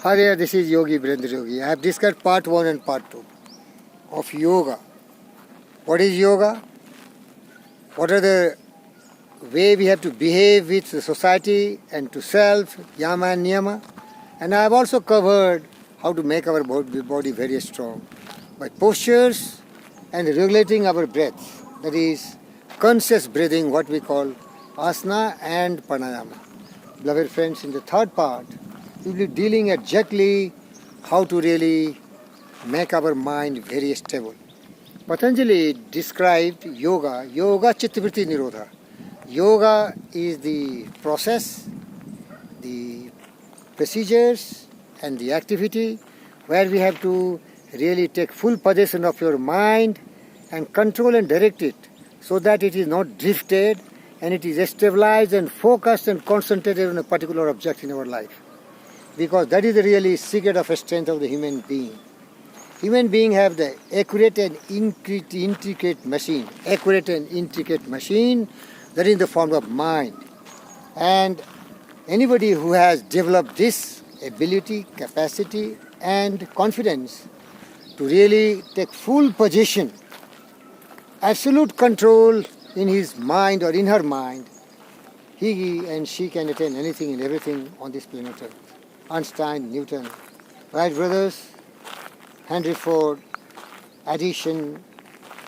Hi there, this is Yogi Virendra Yogi. I have discussed part 1 and part 2 of yoga. What is yoga? What are the way we have to behave with the society and to self, yama and niyama? And I have also covered how to make our body very strong by postures and regulating our breath. That is conscious breathing, what we call asana and pranayama. Beloved friends, in the third part, we will be dealing exactly how to really make our mind very stable. Patanjali described yoga chittavritti nirodha. Yoga is the process, the procedures and the activity where we have to really take full possession of your mind and control and direct it so that it is not drifted and it is stabilized and focused and concentrated on a particular object in our life. Because that is the really secret of strength of the human being. Human beings have the accurate and intricate machine. Accurate and intricate machine that is in the form of mind. And anybody who has developed this ability, capacity and confidence to really take full possession, absolute control in his mind or in her mind, he and she can attain anything and everything on this planet Earth. Einstein, Newton, Wright brothers, Henry Ford, Edison,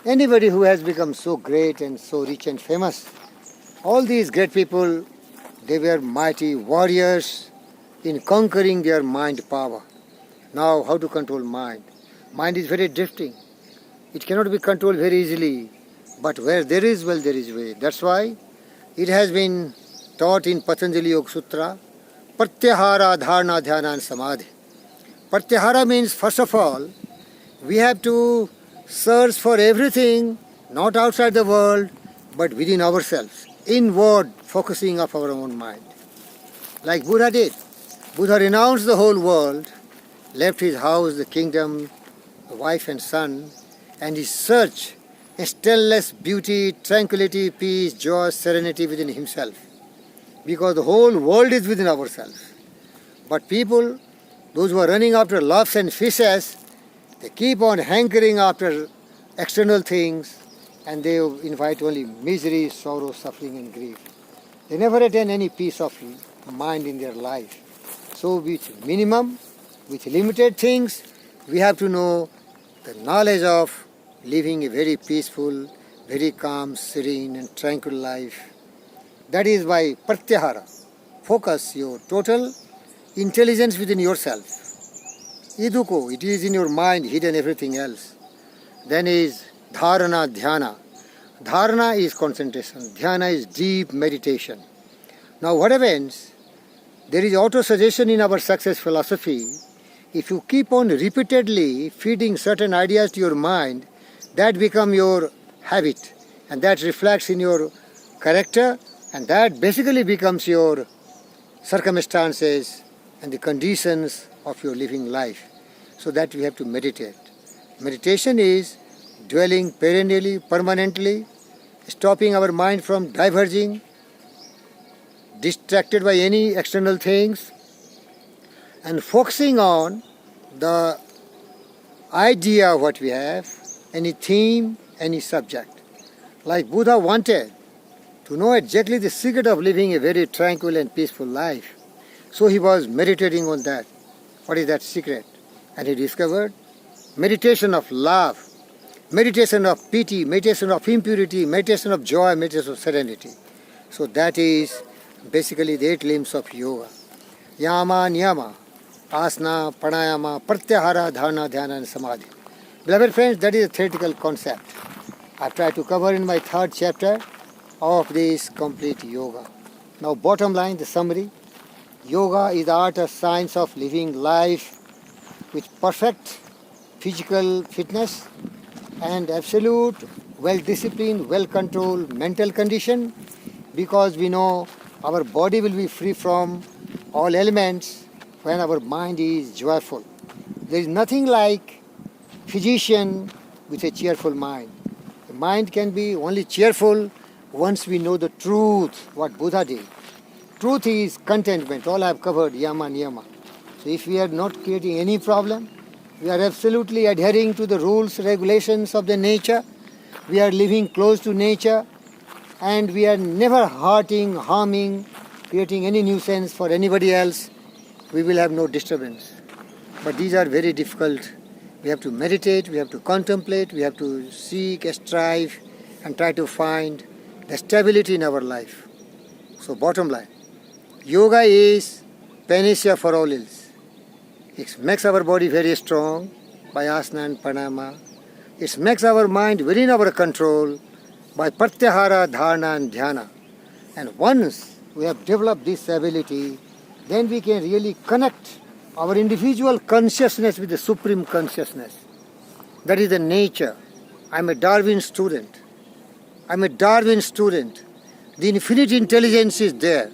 anybody who has become so great and so rich and famous, all these great people, they were mighty warriors in conquering their mind power. Now, how to control mind? Mind is very drifting. It cannot be controlled very easily. But where there is will, there is way. That's why it has been taught in Patanjali Yoga Sutra, Pratyahara, Dharana, Dhyana and Samadhi. Pratyahara means, first of all, we have to search for everything, not outside the world, but within ourselves. Inward focusing of our own mind. Like Buddha did. Buddha renounced the whole world, left his house, the kingdom, the wife and son, and his search, stellar beauty, tranquility, peace, joy, serenity within himself. Because the whole world is within ourselves. But people, those who are running after loves and fishes, they keep on hankering after external things and they invite only misery, sorrow, suffering and grief. They never attain any peace of mind in their life. So with minimum, with limited things, we have to know the knowledge of living a very peaceful, very calm, serene and tranquil life. That is by pratyahara. Focus your total intelligence within yourself. Iduko, it is in your mind, hidden everything else. Then is dharana, dhyana. Dharana is concentration. Dhyana is deep meditation. Now what happens? There is auto-suggestion in our success philosophy. If you keep on repeatedly feeding certain ideas to your mind, that become your habit. And that reflects in your character. And that basically becomes your circumstances and the conditions of your living life. So that we have to meditate. Meditation is dwelling perennially, permanently, stopping our mind from diverging, distracted by any external things, and focusing on the idea what we have, any theme, any subject. Like Buddha wanted to know exactly the secret of living a very tranquil and peaceful life. So he was meditating on that. What is that secret? And he discovered meditation of love, meditation of pity, meditation of impurity, meditation of joy, meditation of serenity. So that is basically the 8 limbs of yoga. Yama, niyama, asana, pranayama, pratyahara, dharana, dhyana and samadhi. Beloved friends, that is a theoretical concept. I tried to cover in my 3rd chapter of this complete yoga. Now bottom line, the summary. Yoga is the art or science of living life with perfect physical fitness and absolute well-disciplined, well-controlled mental condition, because we know our body will be free from all elements when our mind is joyful. There is nothing like physician with a cheerful mind. The mind can be only cheerful once we know the truth, what Buddha did. Truth is contentment. All I have covered, yama, niyama. So if we are not creating any problem, we are absolutely adhering to the rules, regulations of the nature, we are living close to nature, and we are never hurting, harming, creating any nuisance for anybody else, we will have no disturbance. But these are very difficult. We have to meditate, we have to contemplate, we have to seek, strive, and try to find the stability in our life. So bottom line, yoga is panacea for all ills. It makes our body very strong by asana and pranama. It makes our mind within our control by pratyahara, dharana and dhyana. And once we have developed this ability, then we can really connect our individual consciousness with the supreme consciousness. That is the nature. I'm a Darwin student. The infinite intelligence is there,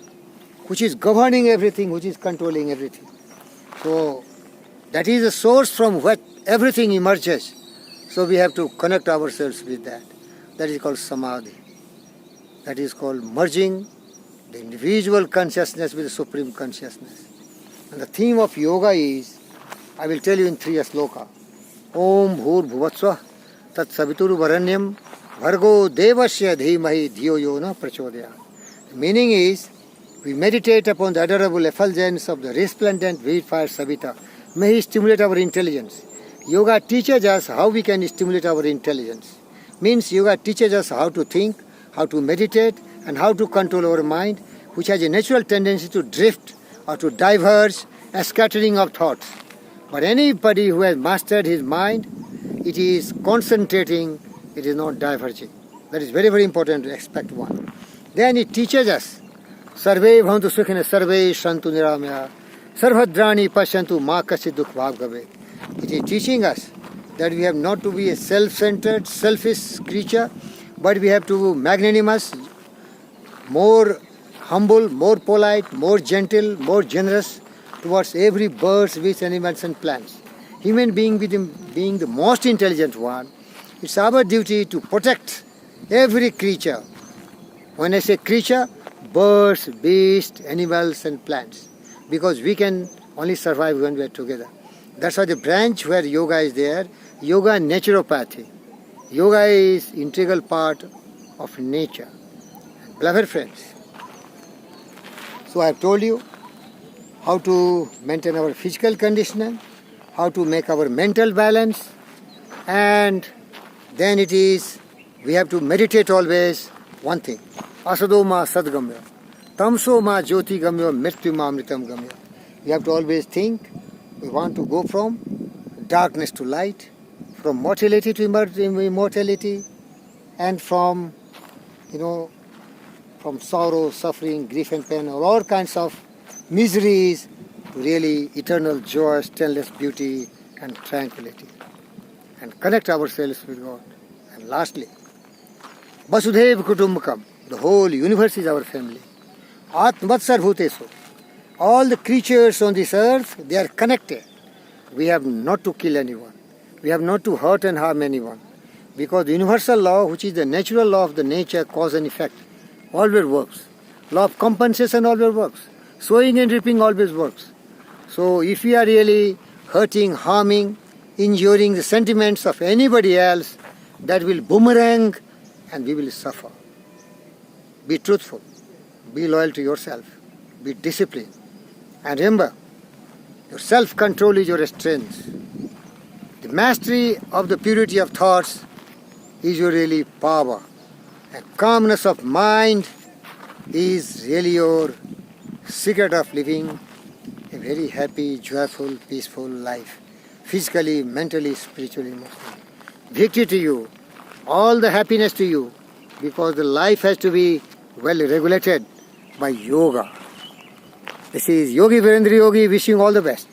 which is governing everything, which is controlling everything. So that is the source from which everything emerges. So we have to connect ourselves with that. That is called samadhi. That is called merging the individual consciousness with the supreme consciousness. And the theme of yoga is, I will tell you in 3 sloka. Om Bhur Bhuvatsva Tat Savituru Varanyam Bhargo Devasya Dhimahi Dhiyo Yo Na Prachodaya. The meaning is, we meditate upon the adorable effulgence of the resplendent wheat-fire Savita. May he stimulate our intelligence. Yoga teaches us how we can stimulate our intelligence. Means yoga teaches us how to think, how to meditate, and how to control our mind, which has a natural tendency to drift or to diverge, a scattering of thoughts. But anybody who has mastered his mind, it is concentrating, it is not diverging. That is very, very important aspect 1. Then it teaches us, Sarve bhavantu sukhina sarve shantu niramaya sarvhadrani pasyantu ma kaschid dukh bhav bhavet. It is teaching us that we have not to be a self-centered, selfish creature, but we have to be magnanimous, more humble, more polite, more gentle, more generous towards every bird, beast, animals and plants. Human being being the most intelligent one, it's our duty to protect every creature. When I say creature, birds, beasts, animals and plants. Because we can only survive when we are together. That's why the branch where yoga is there, yoga and naturopathy. Yoga is integral part of nature. Beloved friends, so I have told you how to maintain our physical condition, how to make our mental balance, and then it is, we have to meditate always one thing. Asado ma sadgamya, tamso ma jyoti gamya, mrityu ma amritam gamya. We have to always think, we want to go from darkness to light, from mortality to immortality, and from, from sorrow, suffering, grief and pain, or all kinds of miseries to really eternal joy, stainless beauty and tranquility. And connect ourselves with God. And lastly, Vasudhaiva Kutumbakam, the whole universe is our family. Atmatsar Bhutesu, all the creatures on this earth, they are connected. We have not to kill anyone. We have not to hurt and harm anyone. Because the universal law, which is the natural law of the nature, cause and effect, always works. Law of compensation always works. Sowing and reaping always works. So if we are really hurting, harming, injuring the sentiments of anybody else, that will boomerang and we will suffer. Be truthful. Be loyal to yourself. Be disciplined. And remember, your self-control is your strength. The mastery of the purity of thoughts is your really power. And calmness of mind is really your secret of living a very happy, joyful, peaceful life. Physically, mentally, spiritually, emotionally. Victory to you. All the happiness to you. Because the life has to be well regulated by yoga. This is Yogi Virendra Yogi wishing all the best.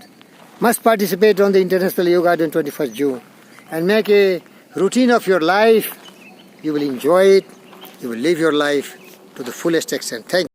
Must participate on the International Yoga Day on 21st June. And make a routine of your life. You will enjoy it. You will live your life to the fullest extent. Thank you.